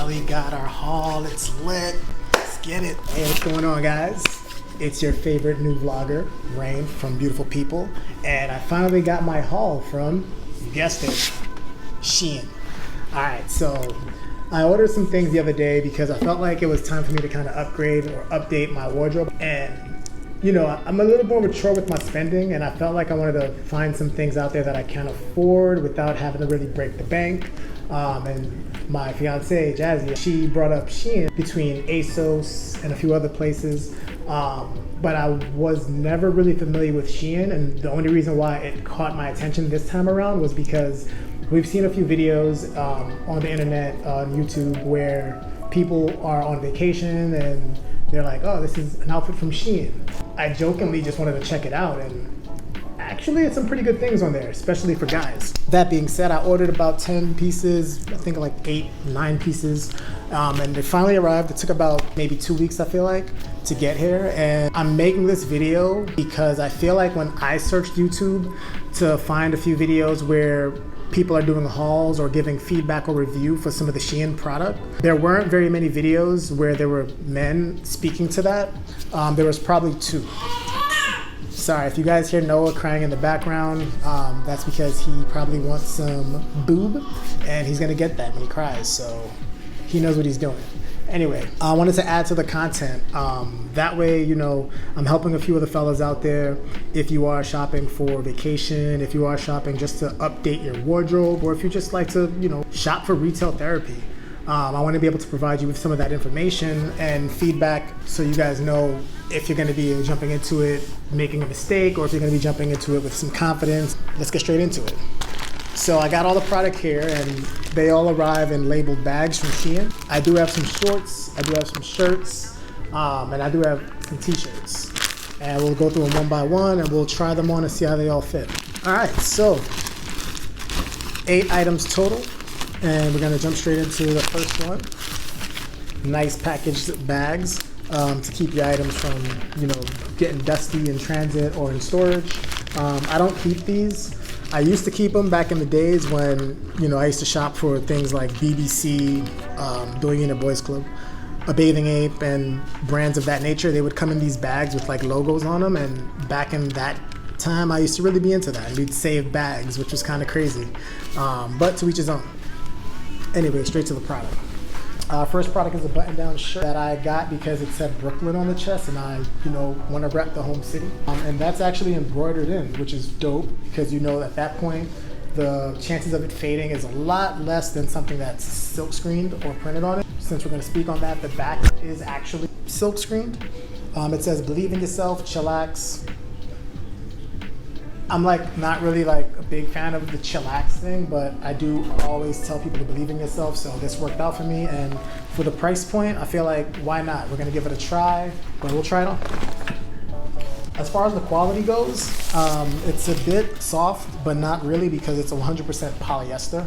finally got our haul. It's lit. Let's get it. Hey, what's going on, guys? It's your favorite new vlogger, Rain from Beautiful People, and I finally got my haul from, you guessed it, SHEIN. All right, so I ordered some things the other day because I felt like it was time for me to kind of upgrade or update my wardrobe. And you know, I'm a little more mature with my spending, and I felt like I wanted to find some things out there that I can afford without having to really break the bank. And my fiance, Jazzy, she brought up SHEIN between ASOS and a few other places. But I was never really familiar with SHEIN, and the only reason why it caught my attention this time around was because we've seen a few videos on the internet, on YouTube, where people are on vacation and they're like, oh, this is an outfit from SHEIN. I jokingly just wanted to check it out, and actually it's some pretty good things on there, especially for guys. That being said, I ordered about 10 pieces, I think like 8, 9 pieces, and they finally arrived. It took about maybe 2 weeks, I feel like, to get here. And I'm making this video because I feel like when I searched YouTube to find a few videos where people are doing hauls or giving feedback or review for some of the SHEIN product, there weren't very many videos where there were men speaking to that. There was probably 2. Sorry, if you guys hear Noah crying in the background, that's because he probably wants some boob, and he's gonna get that when he cries, so he knows what he's doing. Anyway, I wanted to add to the content. That way, you know, I'm helping a few of the fellas out there. If you are shopping for vacation, if you are shopping just to update your wardrobe, or if you just like to, you know, shop for retail therapy, I want to be able to provide you with some of that information and feedback so you guys know if you're going to be jumping into it making a mistake, or if you're going to be jumping into it with some confidence. Let's get straight into it. So I got all the product here, and they all arrive in labeled bags from SHEIN. I do have some shorts, I do have some shirts, and I do have some t-shirts. And we'll go through them one by one, and we'll try them on and see how they all fit. All right, so 8 items total, and we're gonna jump straight into the first one. Nice packaged bags to keep your items from, you know, getting dusty in transit or in storage. I don't keep these. I used to keep them back in the days when, you know, I used to shop for things like BBC, Doing in a Boys Club, A Bathing Ape, and brands of that nature. They would come in these bags with like logos on them, and back in that time I used to really be into that. We'd save bags, which was kind of crazy, but to each his own. Anyway, straight to the product. First product is a button-down shirt that I got because it said Brooklyn on the chest, and I, you know, want to rep the home city. And that's actually embroidered in, which is dope, because you know at that point the chances of it fading is a lot less than something that's silk screened or printed on it. Since we're going to speak on that, the back is actually silk screened. It says believe in yourself, chillax. I'm like not really like a big fan of the chillax thing, but I do always tell people to believe in yourself, so this worked out for me. And for the price point, I feel like why not? We're gonna give it a try, but we'll try it on. As far as the quality goes, it's a bit soft, but not really, because it's 100% polyester.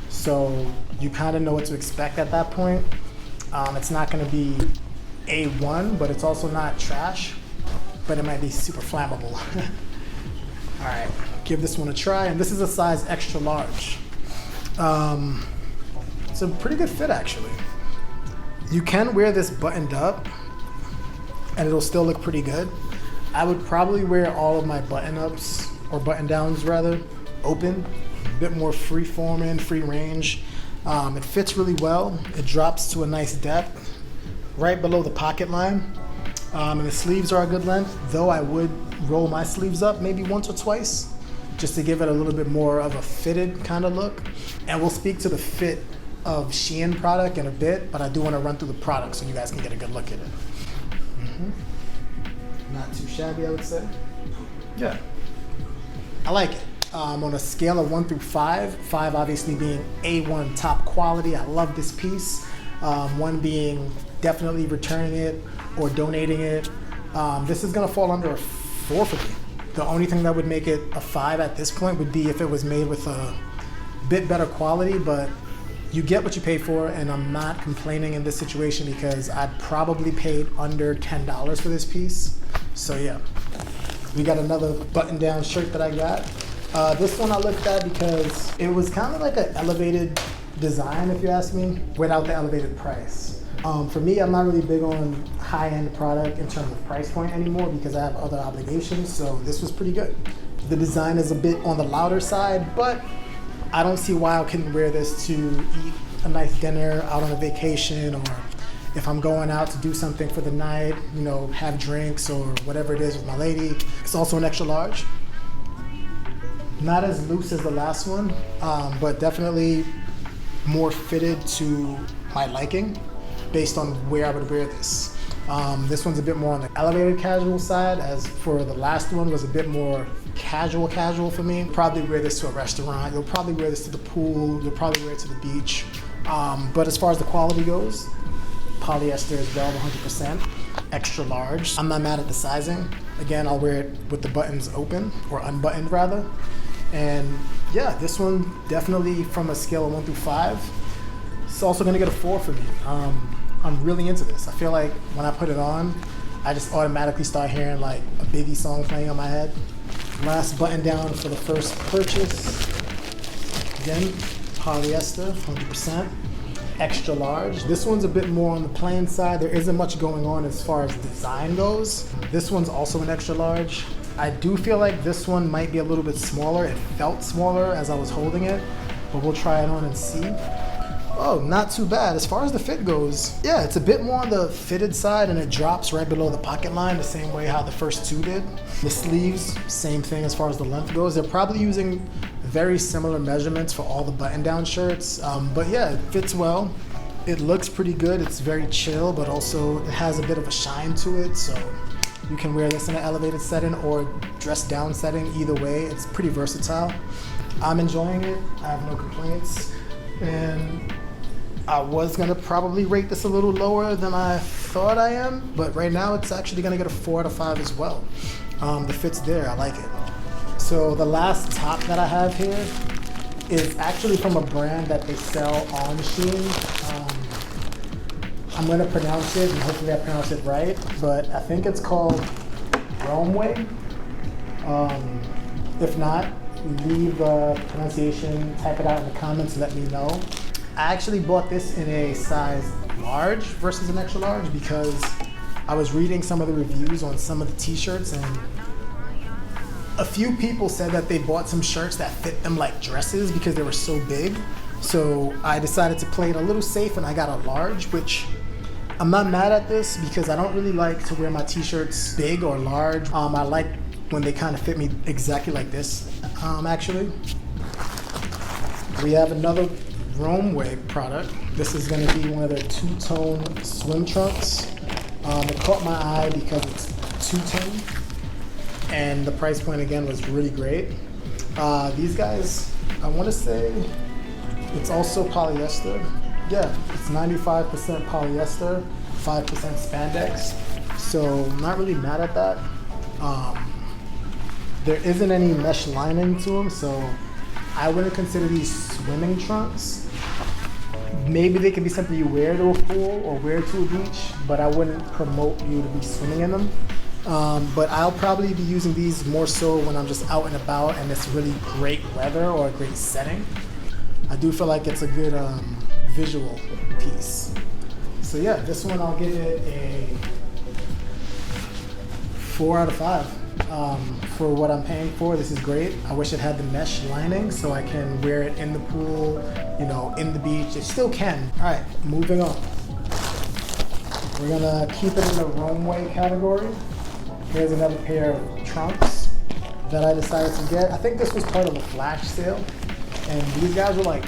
So you kind of know what to expect at that point. It's not gonna be A1, but it's also not trash, but it might be super flammable. All right, give this one a try, and this is a size extra large. It's a pretty good fit, actually. You can wear this buttoned up, and it'll still look pretty good. I would probably wear all of my button-ups, or button-downs rather, open, a bit more free-forming, free range. It fits really well. It drops to a nice depth, right below the pocket line. And the sleeves are a good length, though I would roll my sleeves up maybe once or twice, just to give it a little bit more of a fitted kind of look. And we'll speak to the fit of SHEIN product in a bit, but I do want to run through the product so you guys can get a good look at it. Not too shabby, I would say. Yeah, I like it. On a scale of 1 through 5, 5 obviously being A1 top quality, I love this piece. 1 being definitely returning it or donating it. This is gonna fall under a 4 for me. The only thing that would make it a 5 at this point would be if it was made with a bit better quality, but you get what you pay for, and I'm not complaining in this situation because I probably paid under $10 for this piece. So yeah, we got another button-down shirt that I got. This one I looked at because it was kind of like an elevated design, if you ask me, without the elevated price. For me, I'm not really big on high-end product in terms of price point anymore because I have other obligations, so this was pretty good. The design is a bit on the louder side, but I don't see why I couldn't wear this to eat a nice dinner out on a vacation, or if I'm going out to do something for the night, you know, have drinks or whatever it is with my lady. It's also an extra large. Not as loose as the last one, but definitely more fitted to my liking based on where I would wear this. This one's a bit more on the elevated casual side, as for the last one was a bit more casual for me. Probably wear this to a restaurant, you'll probably wear this to the pool, you'll probably wear it to the beach. But as far as the quality goes, polyester is well 100%, extra large. I'm not mad at the sizing. Again, I'll wear it with the buttons open, or unbuttoned rather. And yeah, this one definitely from a scale of 1 through 5, it's also gonna get a 4 for me. I'm really into this. I feel like when I put it on, I just automatically start hearing like a Biggie song playing on my head. Last button down for the first purchase. Again, polyester, 100%, extra large. This one's a bit more on the plain side. There isn't much going on as far as design goes. This one's also an extra large. I do feel like this one might be a little bit smaller. It felt smaller as I was holding it, but we'll try it on and see. Oh, not too bad. As far as the fit goes, yeah, it's a bit more on the fitted side and it drops right below the pocket line the same way how the first two did. The sleeves, same thing as far as the length goes. They're probably using very similar measurements for all the button-down shirts, but yeah, it fits well. It looks pretty good. It's very chill, but also it has a bit of a shine to it, so you can wear this in an elevated setting or dressed down setting. Either way, it's pretty versatile. I'm enjoying it. I have no complaints. And I was gonna probably rate this a little lower than I thought I am, but right now it's actually gonna get a 4 out of 5 as well. The fit's there, I like it. So the last top that I have here is actually from a brand that they sell on SHEIN. I'm gonna pronounce it, and hopefully I pronounce it right, but I think it's called Romeway. If not, leave the pronunciation, type it out in the comments, let me know. I actually bought this in a size large versus an extra large because I was reading some of the reviews on some of the t-shirts, and a few people said that they bought some shirts that fit them like dresses because they were so big. So I decided to play it a little safe and I got a large, which I'm not mad at this because I don't really like to wear my t-shirts big or large. I like when they kind of fit me exactly like this, actually. We have another Romeway product. This is going to be one of their two-tone swim trunks. It caught my eye because it's two-tone, and the price point again was really great. These guys, I want to say it's also polyester. Yeah, it's 95% polyester, 5% spandex. So I'm not really mad at that. There isn't any mesh lining to them, so I wouldn't consider these swimming trunks. Maybe they could be something you wear to a pool or wear to a beach, but I wouldn't promote you to be swimming in them. But I'll probably be using these more so when I'm just out and about and it's really great weather or a great setting. I do feel like it's a good visual piece. So yeah, this one I'll give it a 4 out of 5. For what I'm paying for, this is great. I wish it had the mesh lining so I can wear it in the pool, you know, in the beach. It still can. All right, moving on. We're gonna keep it in the Romeway category. Here's another pair of trunks that I decided to get. I think this was part of a flash sale, and these guys were like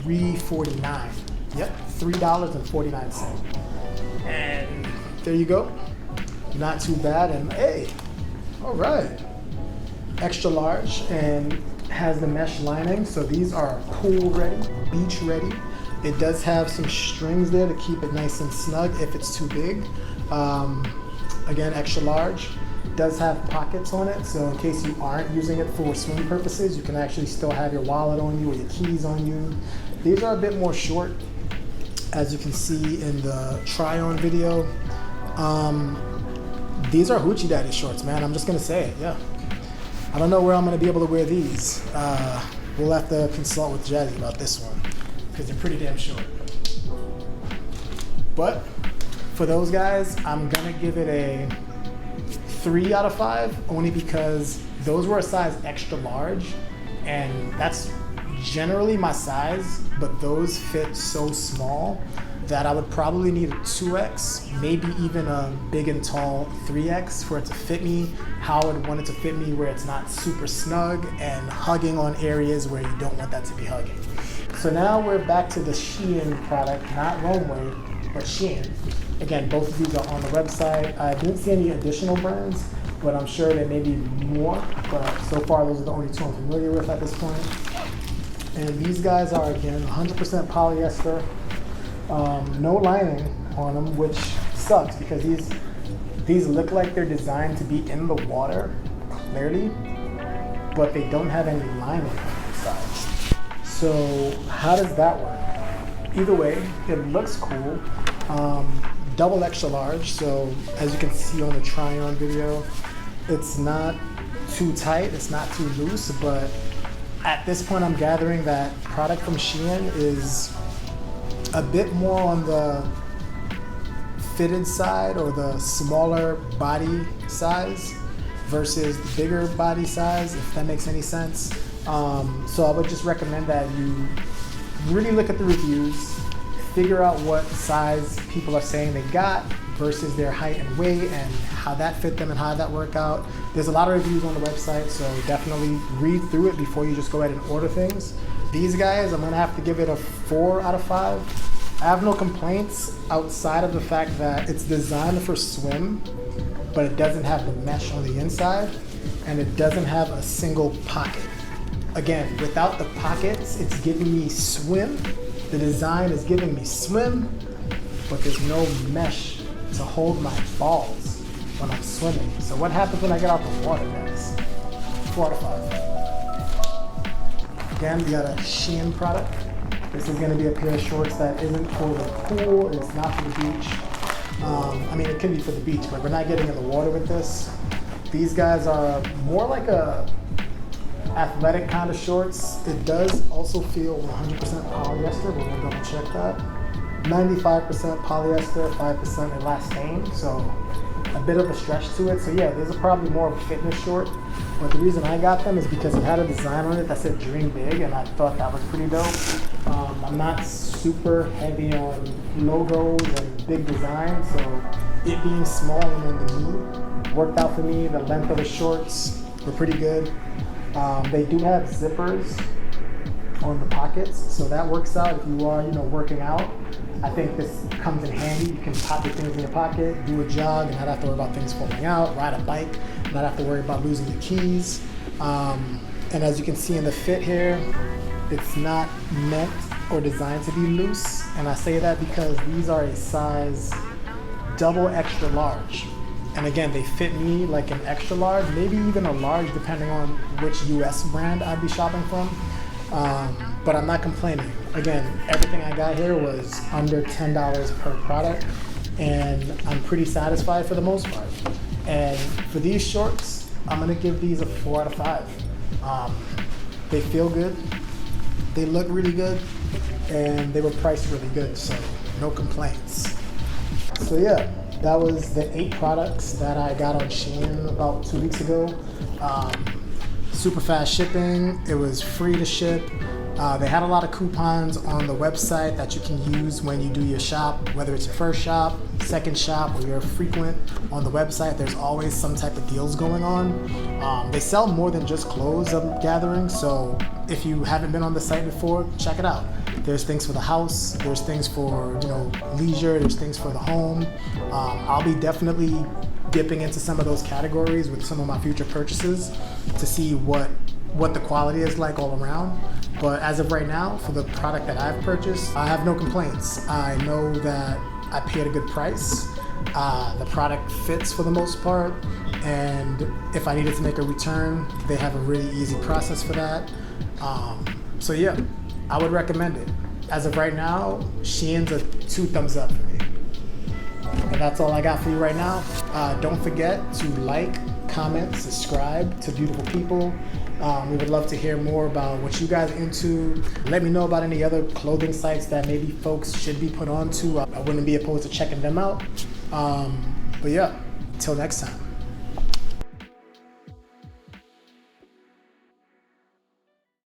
$3.49. Yep, $3.49. And there you go. Not too bad, and hey, all right. Extra large and has the mesh lining, so these are pool ready, beach ready. It does have some strings there to keep it nice and snug if it's too big. Again, extra large. Does have pockets on it, so in case you aren't using it for swim purposes, you can actually still have your wallet on you or your keys on you. These are a bit more short, as you can see in the try-on video. These are Hoochie Daddy shorts, man. I'm just gonna say it, yeah. I don't know where I'm gonna be able to wear these. We'll have to consult with Jazzy about this one. because they're pretty damn short. But for those guys, I'm gonna give it a 3 out of 5, only because those were a size extra large, and that's generally my size, but those fit so small that I would probably need a 2X, maybe even a big and tall 3X for it to fit me how I would want it to fit me, where it's not super snug and hugging on areas where you don't want that to be hugging. So now we're back to the SHEIN product, not Romeway, but SHEIN. Again, both of these are on the website. I didn't see any additional brands, but I'm sure there may be more, but so far those are the only two I'm familiar with at this point. And these guys are, again, 100% polyester, no lining on them, which sucks because these look like they're designed to be in the water, clearly, but they don't have any lining on the side. So how does that work? Either way, it looks cool. Double extra large, so as you can see on the try-on video, it's not too tight, it's not too loose, but at this point I'm gathering that product from SHEIN is a bit more on the fitted side or the smaller body size versus the bigger body size, if that makes any sense. So I would just recommend that you really look at the reviews, figure out what size people are saying they got versus their height and weight and how that fit them and how that work out. There's a lot of reviews on the website, so definitely read through it before you just go ahead and order things. These guys, I'm gonna have to give it a 4 out of 5. I have no complaints outside of the fact that it's designed for swim, but it doesn't have the mesh on the inside, and it doesn't have a single pocket. Again, without the pockets, it's giving me swim. The design is giving me swim, but there's no mesh to hold my balls when I'm swimming. So what happens when I get out the water, guys? 4 out of 5. Again, we got a SHEIN product. This is gonna be a pair of shorts that isn't for the pool, it's not for the beach. I mean, it could be for the beach, but we're not getting in the water with this. These guys are more like a athletic kind of shorts. It does also feel 100% polyester, but we'll double check that. 95% polyester, 5% elastane, so a bit of a stretch to it. So yeah, these are probably more of a fitness short, but the reason I got them is because it had a design on it that said dream big, and I thought that was pretty dope. I'm not super heavy on logos and big designs, so it being small and on the knee worked out for me. The length of the shorts were pretty good. They do have zippers on the pockets, so that works out if you are, working out. I think this comes in handy. You can pop your things in your pocket, do a jog, and not have to worry about things falling out, ride a bike, not have to worry about losing your keys. And as you can see in the fit here, it's not meant or designed to be loose. And I say that because these are a size double extra large. And again, they fit me like an extra large, maybe even a large, depending on which US brand I'd be shopping from. But I'm not complaining. Again, everything I got here was under $10 per product, and I'm pretty satisfied for the most part. And for these shorts, I'm gonna give these a 4 out of 5. They feel good, they look really good, and they were priced really good, so no complaints. So yeah, that was the 8 products that I got on SHEIN about 2 weeks ago. Super fast shipping, it was free to ship. They had a lot of coupons on the website that you can use when you do your shop, whether it's your first shop, second shop, or you're frequent on the website. There's always some type of deals going on. They sell more than just clothes, I'm gathering, so if you haven't been on the site before, check it out. There's things for the house, there's things for leisure, there's things for the home. I'll be definitely dipping into some of those categories with some of my future purchases to see what the quality is like all around. But as of right now, for the product that I've purchased, I have no complaints. I know that I paid a good price. The product fits for the most part, and if I needed to make a return, they have a really easy process for that. So yeah, I would recommend it. As of right now, SHEIN's a 2 thumbs up for me. And that's all I got for you right now. Don't forget to like, comment, subscribe to Beautiful People, We would love to hear more about what you guys are into. Let me know about any other clothing sites that maybe folks should be put on to. I wouldn't be opposed to checking them out. But yeah, until next time.